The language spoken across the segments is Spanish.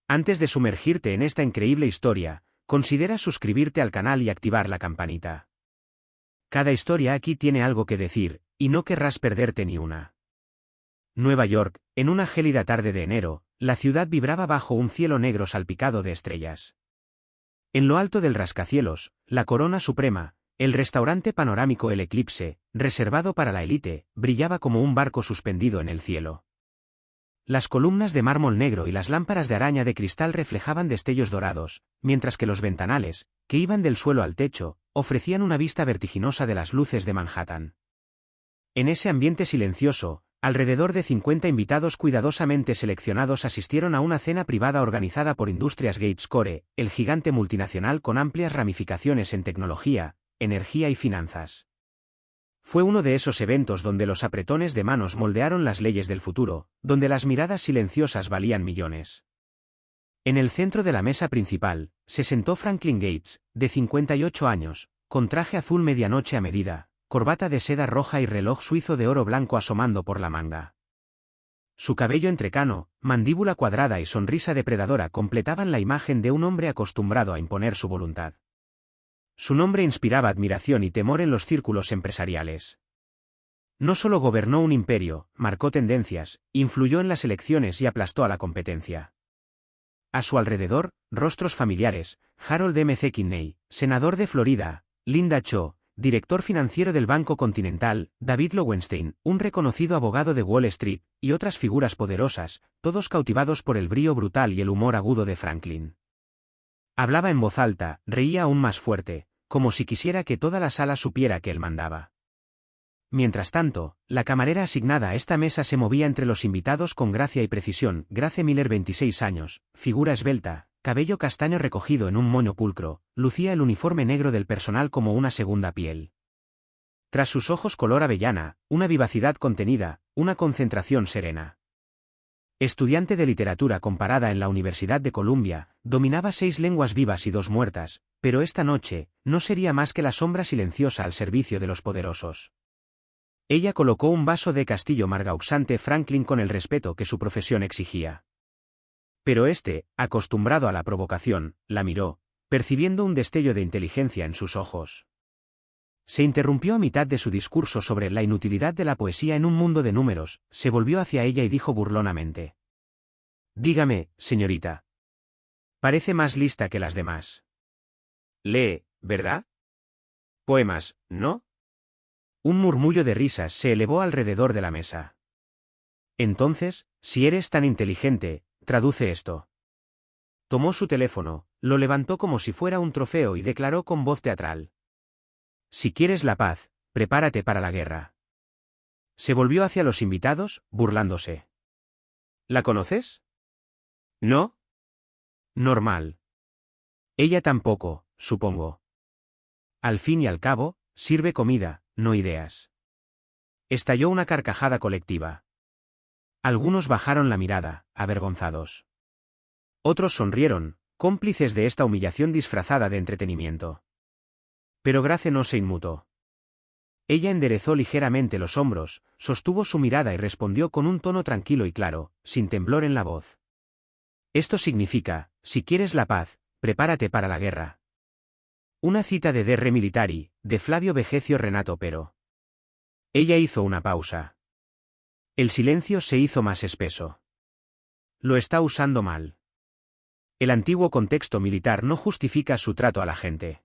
Antes de sumergirte en esta increíble historia, considera suscribirte al canal y activar la campanita. Cada historia aquí tiene algo que decir, y no querrás perderte ni una. Nueva York, en una gélida tarde de enero, la ciudad vibraba bajo un cielo negro salpicado de estrellas. En lo alto del rascacielos, la Corona Suprema, el restaurante panorámico El Eclipse, reservado para la élite, brillaba como un barco suspendido en el cielo. Las columnas de mármol negro y las lámparas de araña de cristal reflejaban destellos dorados, mientras que los ventanales, que iban del suelo al techo, ofrecían una vista vertiginosa de las luces de Manhattan. En ese ambiente silencioso, alrededor de 50 invitados cuidadosamente seleccionados asistieron a una cena privada organizada por Industrias Gates Core, el gigante multinacional con amplias ramificaciones en tecnología, energía y finanzas. Fue uno de esos eventos donde los apretones de manos moldearon las leyes del futuro, donde las miradas silenciosas valían millones. En el centro de la mesa principal, se sentó Franklin Gates, de 58 años, con traje azul medianoche a medida, corbata de seda roja y reloj suizo de oro blanco asomando por la manga. Su cabello entrecano, mandíbula cuadrada y sonrisa depredadora completaban la imagen de un hombre acostumbrado a imponer su voluntad. Su nombre inspiraba admiración y temor en los círculos empresariales. No solo gobernó un imperio, marcó tendencias, influyó en las elecciones y aplastó a la competencia. A su alrededor, rostros familiares: Harold M. C. Kinney, senador de Florida; Linda Cho, director financiero del Banco Continental; David Lowenstein, un reconocido abogado de Wall Street, y otras figuras poderosas, todos cautivados por el brío brutal y el humor agudo de Franklin. Hablaba en voz alta, reía aún más fuerte, como si quisiera que toda la sala supiera que él mandaba. Mientras tanto, la camarera asignada a esta mesa se movía entre los invitados con gracia y precisión. Grace Miller, 26 años, figura esbelta, cabello castaño recogido en un moño pulcro, lucía el uniforme negro del personal como una segunda piel. Tras sus ojos color avellana, una vivacidad contenida, una concentración serena. Estudiante de literatura comparada en la Universidad de Columbia, dominaba 6 lenguas vivas y 2 muertas, pero esta noche, no sería más que la sombra silenciosa al servicio de los poderosos. Ella colocó un vaso de Castillo Margaux ante Franklin con el respeto que su profesión exigía. Pero este, acostumbrado a la provocación, la miró, percibiendo un destello de inteligencia en sus ojos. Se interrumpió a mitad de su discurso sobre la inutilidad de la poesía en un mundo de números, se volvió hacia ella y dijo burlonamente: «Dígame, señorita. Parece más lista que las demás. Lee, ¿verdad? Poemas, ¿no?». Un murmullo de risas se elevó alrededor de la mesa. «Entonces, si eres tan inteligente, traduce esto». Tomó su teléfono, lo levantó como si fuera un trofeo y declaró con voz teatral: «Si quieres la paz, prepárate para la guerra». Se volvió hacia los invitados, burlándose. «¿La conoces?». «No». «Normal. Ella tampoco, supongo. Al fin y al cabo, sirve comida, no ideas». Estalló una carcajada colectiva. Algunos bajaron la mirada, avergonzados. Otros sonrieron, cómplices de esta humillación disfrazada de entretenimiento. Pero Grace no se inmutó. Ella enderezó ligeramente los hombros, sostuvo su mirada y respondió con un tono tranquilo y claro, sin temblor en la voz: «Esto significa, si quieres la paz, prepárate para la guerra». Una cita de De Re Militari, de Flavio Vegecio Renato Pero. Ella hizo una pausa. El silencio se hizo más espeso. Lo está usando mal. El antiguo contexto militar no justifica su trato a la gente.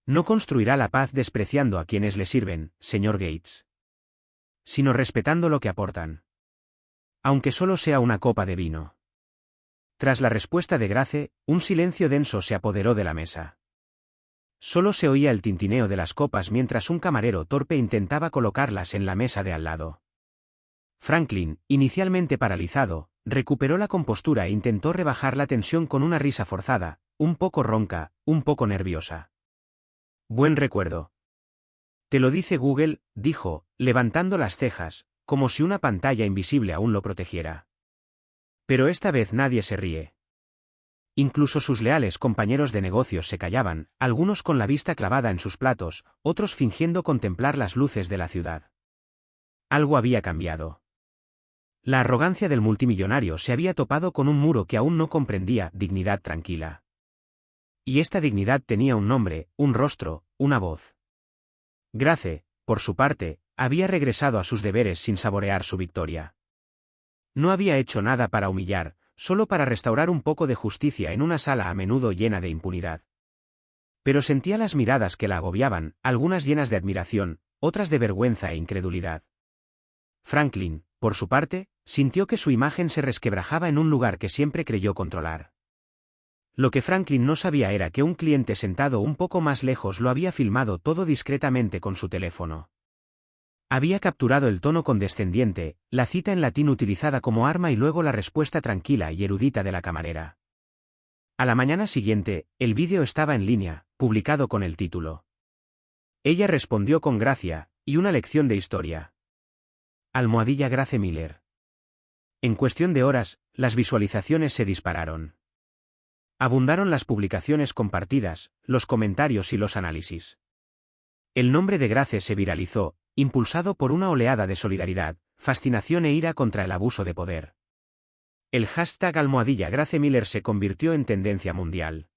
No construirá la paz despreciando a quienes le sirven, señor Gates, sino respetando lo que aportan. Aunque solo sea una copa de vino. Tras la respuesta de Grace, un silencio denso se apoderó de la mesa. Solo se oía el tintineo de las copas mientras un camarero torpe intentaba colocarlas en la mesa de al lado. Franklin, inicialmente paralizado, recuperó la compostura e intentó rebajar la tensión con una risa forzada, un poco ronca, un poco nerviosa. «Buen recuerdo». «Te lo dice Google», dijo, levantando las cejas, como si una pantalla invisible aún lo protegiera. Pero esta vez nadie se ríe. Incluso sus leales compañeros de negocios se callaban, algunos con la vista clavada en sus platos, otros fingiendo contemplar las luces de la ciudad. Algo había cambiado. La arrogancia del multimillonario se había topado con un muro que aún no comprendía: dignidad tranquila. Y esta dignidad tenía un nombre, un rostro, una voz. Grace, por su parte, había regresado a sus deberes sin saborear su victoria. No había hecho nada para humillar, solo para restaurar un poco de justicia en una sala a menudo llena de impunidad. Pero sentía las miradas que la agobiaban, algunas llenas de admiración, otras de vergüenza e incredulidad. Franklin, por su parte, sintió que su imagen se resquebrajaba en un lugar que siempre creyó controlar. Lo que Franklin no sabía era que un cliente sentado un poco más lejos lo había filmado todo discretamente con su teléfono. Había capturado el tono condescendiente, la cita en latín utilizada como arma y luego la respuesta tranquila y erudita de la camarera. A la mañana siguiente, el vídeo estaba en línea, publicado con el título. Ella respondió con gracia, y una lección de historia. Grace Miller. En cuestión de horas, las visualizaciones se dispararon. Abundaron las publicaciones compartidas, los comentarios y los análisis. El nombre de Grace se viralizó, impulsado por una oleada de solidaridad, fascinación e ira contra el abuso de poder. El hashtag #Grace Miller se convirtió en tendencia mundial.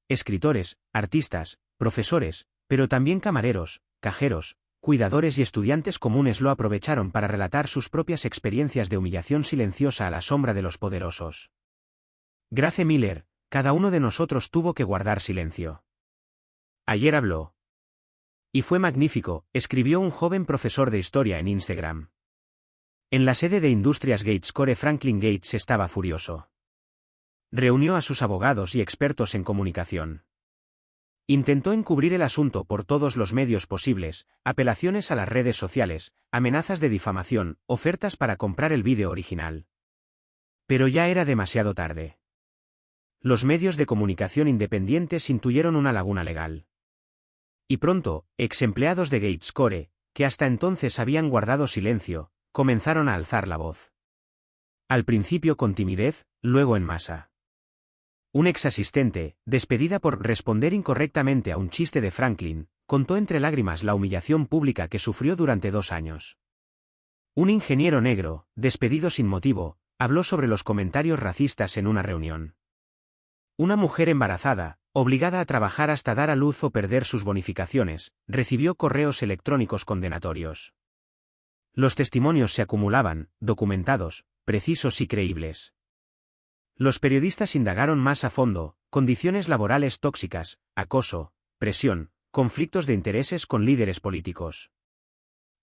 Escritores, artistas, profesores, pero también camareros, cajeros, cuidadores y estudiantes comunes lo aprovecharon para relatar sus propias experiencias de humillación silenciosa a la sombra de los poderosos. Grace Miller, cada uno de nosotros tuvo que guardar silencio. Ayer habló. Y fue magnífico, escribió un joven profesor de historia en Instagram. En la sede de Industrias Gatescore Franklin Gates estaba furioso. Reunió a sus abogados y expertos en comunicación. Intentó encubrir el asunto por todos los medios posibles: apelaciones a las redes sociales, amenazas de difamación, ofertas para comprar el vídeo original. Pero ya era demasiado tarde. Los medios de comunicación independientes intuyeron una laguna legal. Y pronto, ex empleados de Gatescore, que hasta entonces habían guardado silencio, comenzaron a alzar la voz. Al principio con timidez, luego en masa. Un ex asistente, despedida por responder incorrectamente a un chiste de Franklin, contó entre lágrimas la humillación pública que sufrió durante 2 años. Un ingeniero negro, despedido sin motivo, habló sobre los comentarios racistas en una reunión. Una mujer embarazada, obligada a trabajar hasta dar a luz o perder sus bonificaciones, recibió correos electrónicos condenatorios. Los testimonios se acumulaban, documentados, precisos y creíbles. Los periodistas indagaron más a fondo: condiciones laborales tóxicas, acoso, presión, conflictos de intereses con líderes políticos.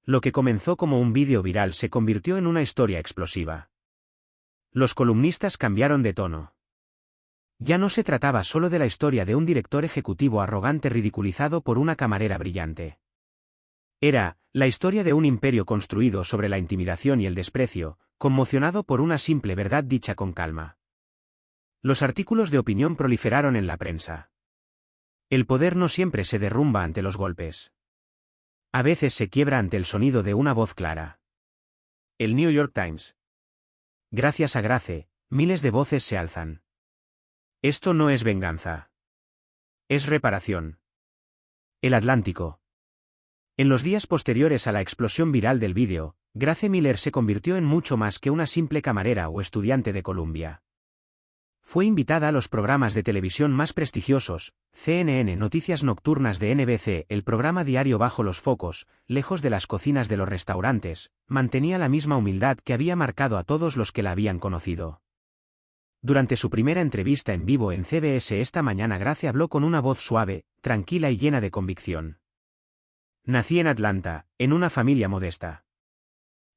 Lo que comenzó como un vídeo viral se convirtió en una historia explosiva. Los columnistas cambiaron de tono. Ya no se trataba solo de la historia de un director ejecutivo arrogante ridiculizado por una camarera brillante. Era la historia de un imperio construido sobre la intimidación y el desprecio, conmocionado por una simple verdad dicha con calma. Los artículos de opinión proliferaron en la prensa. El poder no siempre se derrumba ante los golpes. A veces se quiebra ante el sonido de una voz clara. El New York Times. Gracias a Grace, miles de voces se alzan. Esto no es venganza. Es reparación. El Atlántico. En los días posteriores a la explosión viral del vídeo, Grace Miller se convirtió en mucho más que una simple camarera o estudiante de Columbia. Fue invitada a los programas de televisión más prestigiosos: CNN, Noticias Nocturnas de NBC, el programa diario Bajo los Focos. Lejos de las cocinas de los restaurantes, mantenía la misma humildad que había marcado a todos los que la habían conocido. Durante su primera entrevista en vivo en CBS esta mañana, Grace habló con una voz suave, tranquila y llena de convicción. Nací en Atlanta, en una familia modesta.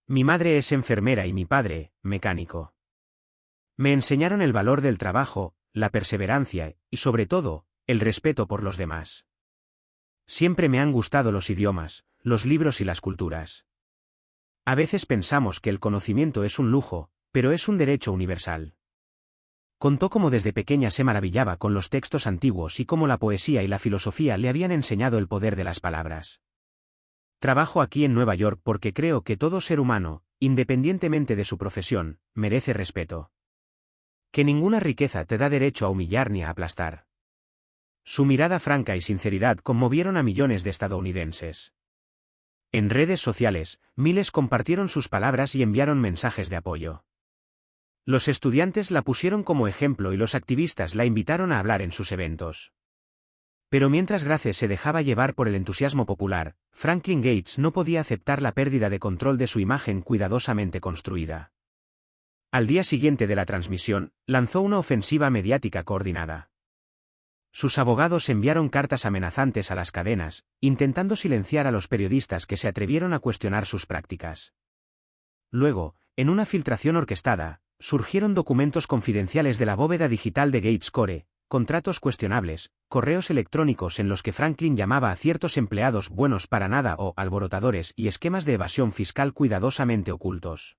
Mi madre es enfermera y mi padre, mecánico. Me enseñaron el valor del trabajo, la perseverancia y, sobre todo, el respeto por los demás. Siempre me han gustado los idiomas, los libros y las culturas. A veces pensamos que el conocimiento es un lujo, pero es un derecho universal. Contó cómo desde pequeña se maravillaba con los textos antiguos y cómo la poesía y la filosofía le habían enseñado el poder de las palabras. Trabajo aquí en Nueva York porque creo que todo ser humano, independientemente de su profesión, merece respeto. Que ninguna riqueza te da derecho a humillar ni a aplastar. Su mirada franca y sinceridad conmovieron a millones de estadounidenses. En redes sociales, miles compartieron sus palabras y enviaron mensajes de apoyo. Los estudiantes la pusieron como ejemplo y los activistas la invitaron a hablar en sus eventos. Pero mientras Grace se dejaba llevar por el entusiasmo popular, Franklin Gates no podía aceptar la pérdida de control de su imagen cuidadosamente construida. Al día siguiente de la transmisión, lanzó una ofensiva mediática coordinada. Sus abogados enviaron cartas amenazantes a las cadenas, intentando silenciar a los periodistas que se atrevieron a cuestionar sus prácticas. Luego, en una filtración orquestada, surgieron documentos confidenciales de la bóveda digital de Gates Core, contratos cuestionables, correos electrónicos en los que Franklin llamaba a ciertos empleados buenos para nada o alborotadores y esquemas de evasión fiscal cuidadosamente ocultos.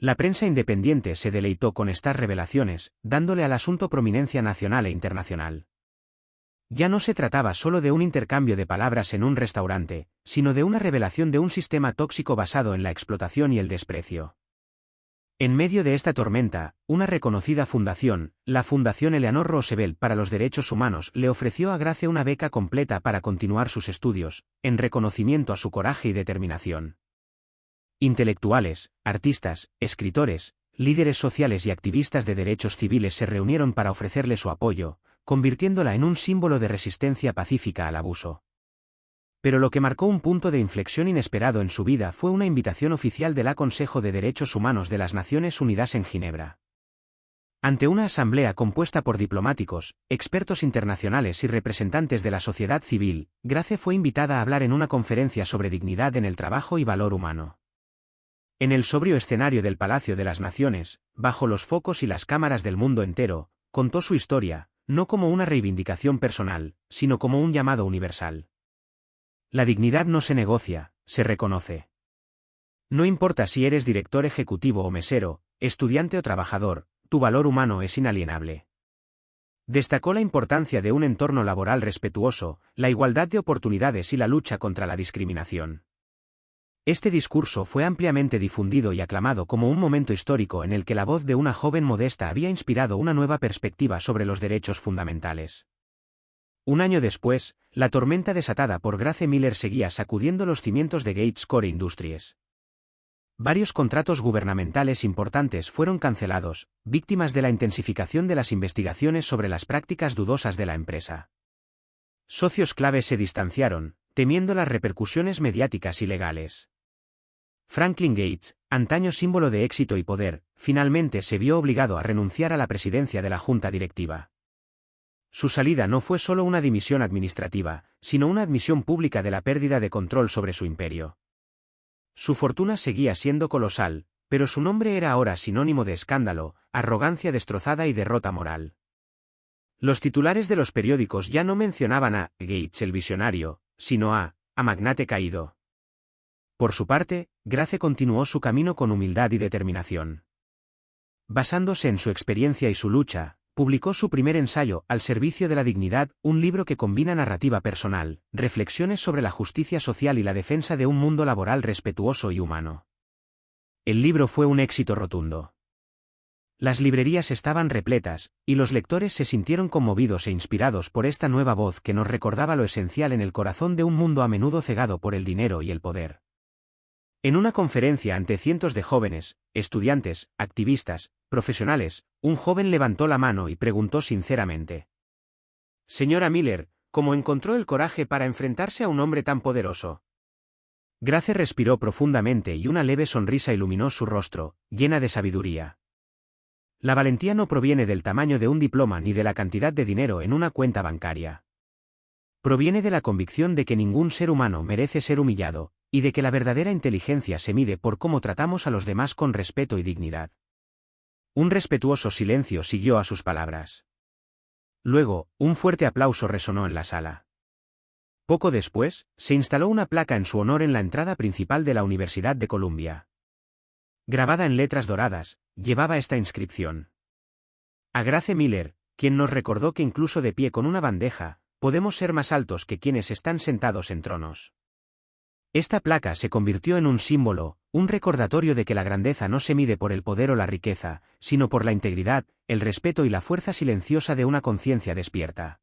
La prensa independiente se deleitó con estas revelaciones, dándole al asunto prominencia nacional e internacional. Ya no se trataba solo de un intercambio de palabras en un restaurante, sino de una revelación de un sistema tóxico basado en la explotación y el desprecio. En medio de esta tormenta, una reconocida fundación, la Fundación Eleanor Roosevelt para los Derechos Humanos, le ofreció a Grace una beca completa para continuar sus estudios, en reconocimiento a su coraje y determinación. Intelectuales, artistas, escritores, líderes sociales y activistas de derechos civiles se reunieron para ofrecerle su apoyo, convirtiéndola en un símbolo de resistencia pacífica al abuso. Pero lo que marcó un punto de inflexión inesperado en su vida fue una invitación oficial del Consejo de Derechos Humanos de las Naciones Unidas en Ginebra. Ante una asamblea compuesta por diplomáticos, expertos internacionales y representantes de la sociedad civil, Grace fue invitada a hablar en una conferencia sobre dignidad en el trabajo y valor humano. En el sobrio escenario del Palacio de las Naciones, bajo los focos y las cámaras del mundo entero, contó su historia, no como una reivindicación personal, sino como un llamado universal. La dignidad no se negocia, se reconoce. No importa si eres director ejecutivo o mesero, estudiante o trabajador, tu valor humano es inalienable. Destacó la importancia de un entorno laboral respetuoso, la igualdad de oportunidades y la lucha contra la discriminación. Este discurso fue ampliamente difundido y aclamado como un momento histórico en el que la voz de una joven modesta había inspirado una nueva perspectiva sobre los derechos fundamentales. Un año después, la tormenta desatada por Grace Miller seguía sacudiendo los cimientos de Gates Core Industries. Varios contratos gubernamentales importantes fueron cancelados, víctimas de la intensificación de las investigaciones sobre las prácticas dudosas de la empresa. Socios clave se distanciaron, temiendo las repercusiones mediáticas y legales. Franklin Gates, antaño símbolo de éxito y poder, finalmente se vio obligado a renunciar a la presidencia de la junta directiva. Su salida no fue solo una dimisión administrativa, sino una admisión pública de la pérdida de control sobre su imperio. Su fortuna seguía siendo colosal, pero su nombre era ahora sinónimo de escándalo, arrogancia destrozada y derrota moral. Los titulares de los periódicos ya no mencionaban a Gates el visionario, sino a magnate caído. Por su parte, Grace continuó su camino con humildad y determinación. Basándose en su experiencia y su lucha, publicó su primer ensayo, Al servicio de la dignidad, un libro que combina narrativa personal, reflexiones sobre la justicia social y la defensa de un mundo laboral respetuoso y humano. El libro fue un éxito rotundo. Las librerías estaban repletas, y los lectores se sintieron conmovidos e inspirados por esta nueva voz que nos recordaba lo esencial en el corazón de un mundo a menudo cegado por el dinero y el poder. En una conferencia ante cientos de jóvenes, estudiantes, activistas, profesionales, un joven levantó la mano y preguntó sinceramente: «Señora Miller, ¿cómo encontró el coraje para enfrentarse a un hombre tan poderoso?» Grace respiró profundamente y una leve sonrisa iluminó su rostro, llena de sabiduría. La valentía no proviene del tamaño de un diploma ni de la cantidad de dinero en una cuenta bancaria. Proviene de la convicción de que ningún ser humano merece ser humillado, y de que la verdadera inteligencia se mide por cómo tratamos a los demás con respeto y dignidad. Un respetuoso silencio siguió a sus palabras. Luego, un fuerte aplauso resonó en la sala. Poco después, se instaló una placa en su honor en la entrada principal de la Universidad de Columbia. Grabada en letras doradas, llevaba esta inscripción: a Grace Miller, quien nos recordó que incluso de pie con una bandeja, podemos ser más altos que quienes están sentados en tronos. Esta placa se convirtió en un símbolo, un recordatorio de que la grandeza no se mide por el poder o la riqueza, sino por la integridad, el respeto y la fuerza silenciosa de una conciencia despierta.